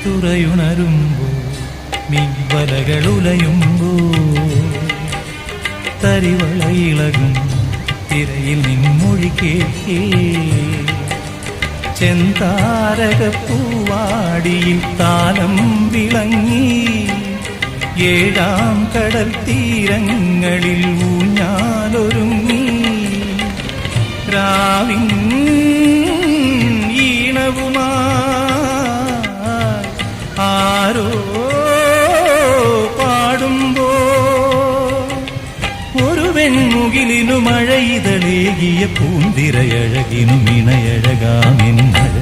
തുറയുണരുമ്പോ മിൻവലകളുലയുമ്പോ തരിവളയിളകും തിരയിൽ നിൻമൊഴി കേൾക്കേ ചെന്താരകപ്പൂവാടിയിൽ താലം വിളങ്ങി ഏഴാം കടൽ തീരങ്ങളിൽ ഊഞ്ഞാലൊരുങ്ങി രാവിൻ ഈണവുമായി ആരോ പാടുമ്പോ ഒരു വെൺമുകിലിനു മഴയിതളേകിയ പൂന്തിരയഴകിനു ഇണയഴകാമെന്നഴകേ